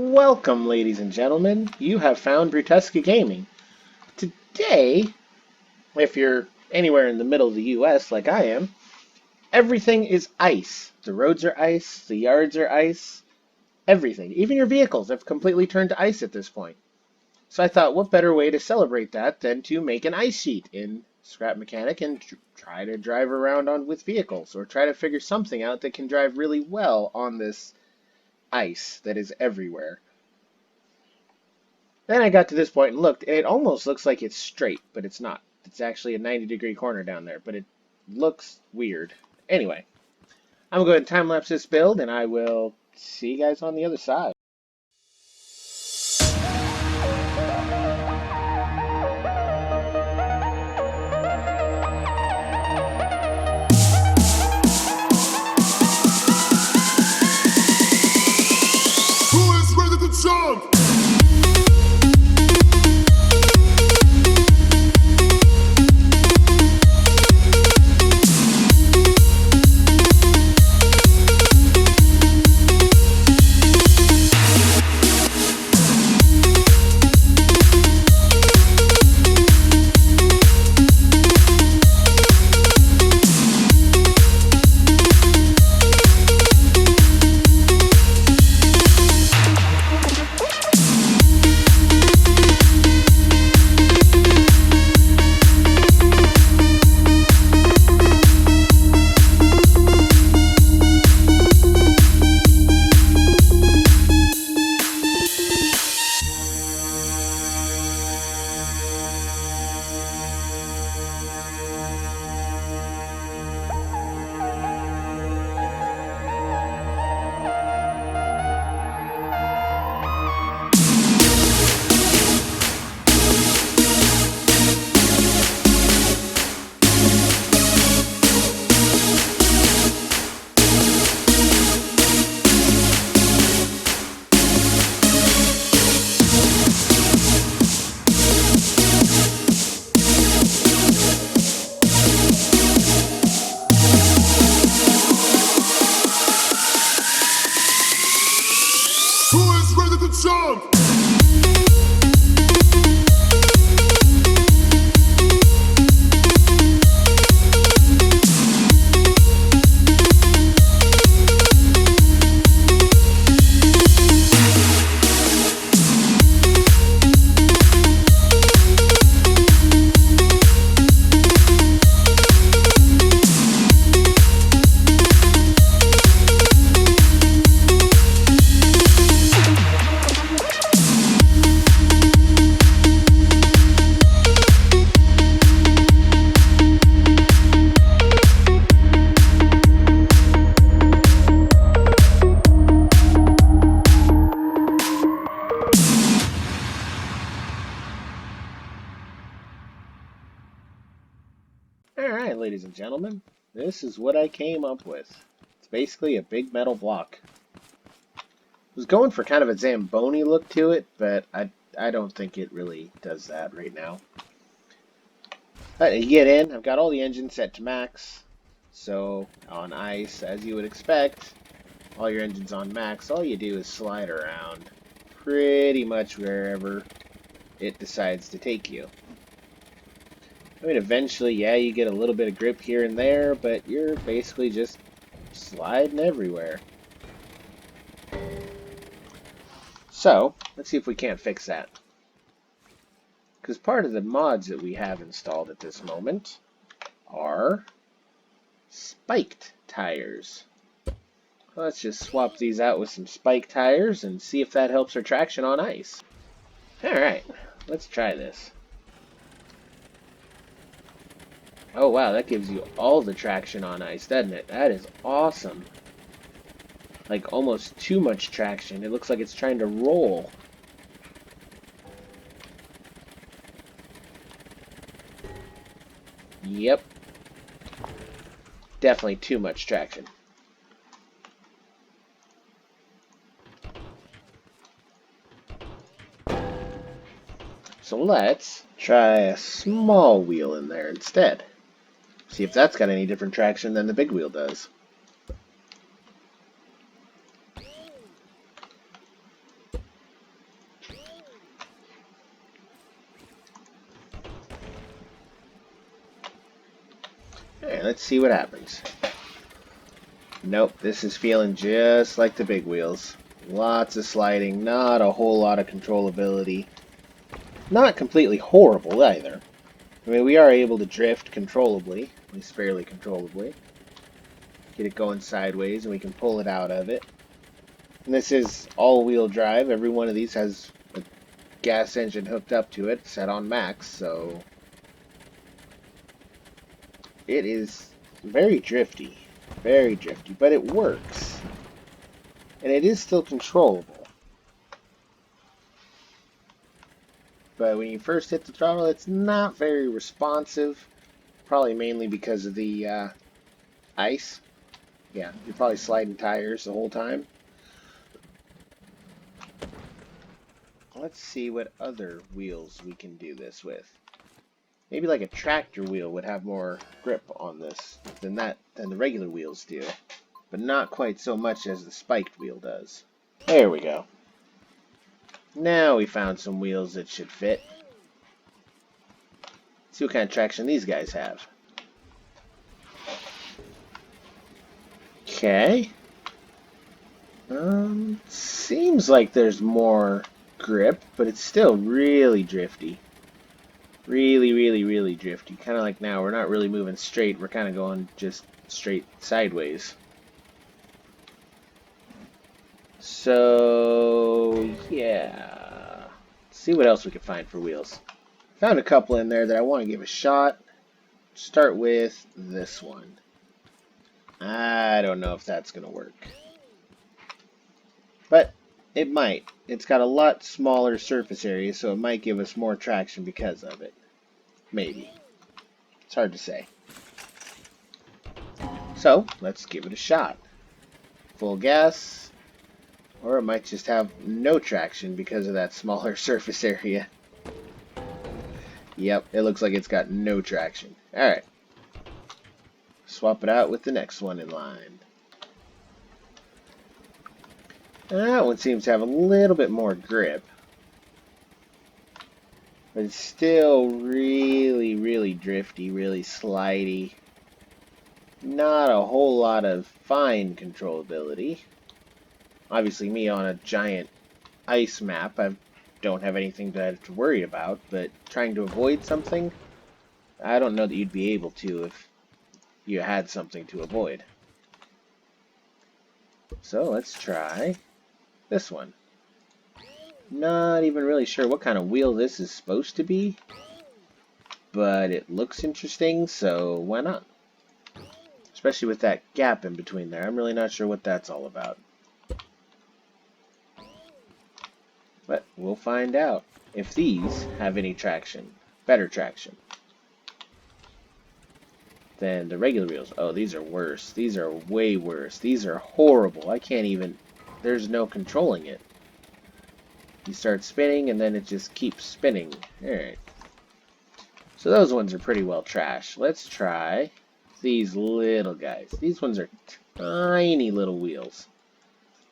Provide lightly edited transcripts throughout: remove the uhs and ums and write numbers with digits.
Welcome, ladies and gentlemen. You have found bruTusaka Gaming. Today, if you're anywhere in the middle of the US like I am, everything is ice. The roads are ice, the yards are ice, everything. Even your vehicles have completely turned to ice at this point. So I thought, what better way to celebrate that than to make an ice sheet in Scrap Mechanic and try to drive around with vehicles, or try to figure something out that can drive really well on this ice that is everywhere. Then I got to this point and looked, and it almost looks like it's straight, but it's not. It's actually a 90-degree corner down there, but it looks weird. Anyway, I'm going to go ahead and time-lapse this build, and I will see you guys on the other side. Who is ready to jump? Who is ready to jump? Alright, ladies and gentlemen, this is what I came up with. It's basically a big metal block. I was going for kind of a Zamboni look to it, but I don't think it really does that right now. You get in, I've got all the engines set to max, so on ice, as you would expect, all your engines on max, all you do is slide around pretty much wherever it decides to take you. I mean, eventually, yeah, you get a little bit of grip here and there, but you're basically just sliding everywhere. So, let's see if we can't fix that. Because part of the mods that we have installed at this moment are spiked tires. Let's just swap these out with some spike tires and see if that helps our traction on ice. Alright, let's try this. Oh wow, that gives you all the traction on ice, doesn't it? That is awesome. Like almost too much traction. It looks like it's trying to roll. Yep. Definitely too much traction. So let's try a small wheel in there instead. See if that's got any different traction than the big wheel does. Alright, let's see what happens. Nope, this is feeling just like the big wheels. Lots of sliding, not a whole lot of controllability. Not completely horrible either. I mean, we are able to drift controllably, at least fairly controllably. Get it going sideways and we can pull it out of it. And this is all-wheel drive. Every one of these has a gas engine hooked up to it, set on max, so it is very drifty. Very drifty, but it works. And it is still controllable. But when you first hit the throttle, it's not very responsive. Probably mainly because of the ice. Yeah, you're probably sliding tires the whole time. Let's see what other wheels we can do this with. Maybe like a tractor wheel would have more grip on this than the regular wheels do. But not quite so much as the spiked wheel does. There we go. Now we found some wheels that should fit. Let's see what kind of traction these guys have. Okay. Seems like there's more grip, but it's still really drifty. Really, really, really drifty. Kind of like now, we're not really moving straight. We're kind of going just straight sideways. So, yeah. Let's see what else we can find for wheels. Found a couple in there that I want to give a shot. Start with this one. I don't know if that's going to work. But it might. It's got a lot smaller surface area, so it might give us more traction because of it. Maybe. It's hard to say. So, let's give it a shot. Full gas, or it might just have no traction because of that smaller surface area. Yep, it looks like it's got no traction. Alright. Swap it out with the next one in line. That one seems to have a little bit more grip. But it's still really, really drifty, really slidey. Not a whole lot of fine controllability. Obviously, me on a giant ice map, I don't have anything to worry about, but trying to avoid something, I don't know that you'd be able to if you had something to avoid. So let's try this one. Not even really sure what kind of wheel this is supposed to be, but it looks interesting, so why not? Especially with that gap in between there. I'm really not sure what that's all about. But we'll find out if these have any traction. Better traction than the regular wheels. Oh, these are worse. These are way worse. These are horrible. I can't even... There's no controlling it. You start spinning and then it just keeps spinning. Alright. So those ones are pretty well trash. Let's try these little guys. These ones are tiny little wheels.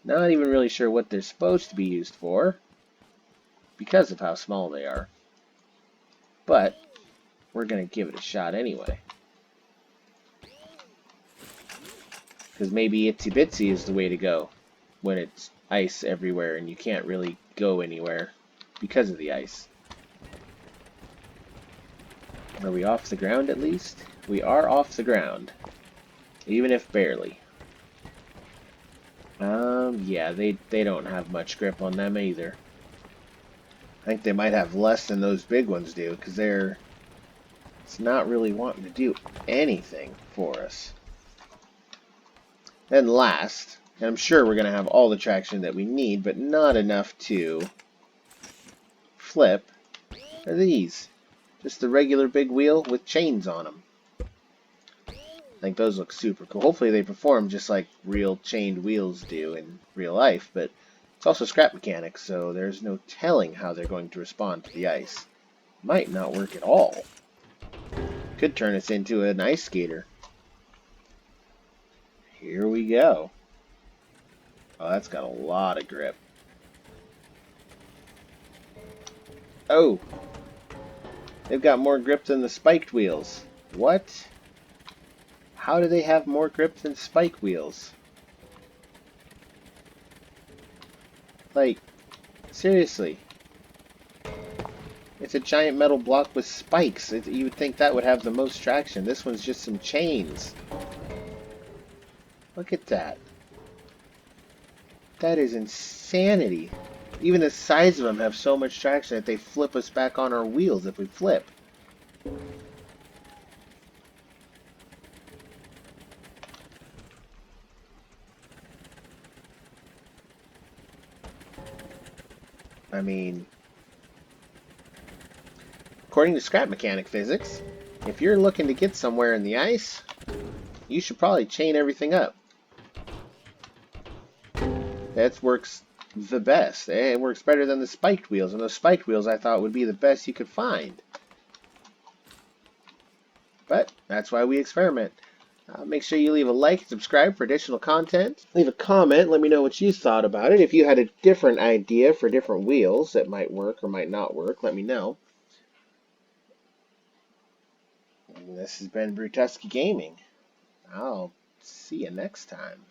Not even really sure what they're supposed to be used for because of how small they are. But we're going to give it a shot anyway. Because maybe itsy bitsy is the way to go when it's ice everywhere and you can't really go anywhere because of the ice. Are we off the ground at least? We are off the ground, even if barely. Yeah, they don't have much grip on them either. I think they might have less than those big ones do, because it's not really wanting to do anything for us. Then last, and I'm sure we're going to have all the traction that we need, but not enough to flip, are these. Just the regular big wheel with chains on them. I think those look super cool. Hopefully they perform just like real chained wheels do in real life, but it's also scrap mechanics, so there's no telling how they're going to respond to the ice. Might not work at all. Could turn us into an ice skater. Here we go. Oh, that's got a lot of grip. Oh! They've got more grip than the spiked wheels. What? How do they have more grip than spike wheels? Like, seriously. It's a giant metal block with spikes. You would think that would have the most traction. This one's just some chains. Look at that. That is insanity. Even the size of them have so much traction that they flip us back on our wheels if we flip. I mean, according to scrap mechanic physics, if you're looking to get somewhere in the ice, you should probably chain everything up. That works the best. It works better than the spiked wheels, and those spiked wheels I thought would be the best you could find. But that's why we experiment. Make sure you leave a like and subscribe for additional content. Leave a comment. Let me know what you thought about it. If you had a different idea for different wheels that might work or might not work, let me know. And this has been bruTusaka Gaming. I'll see you next time.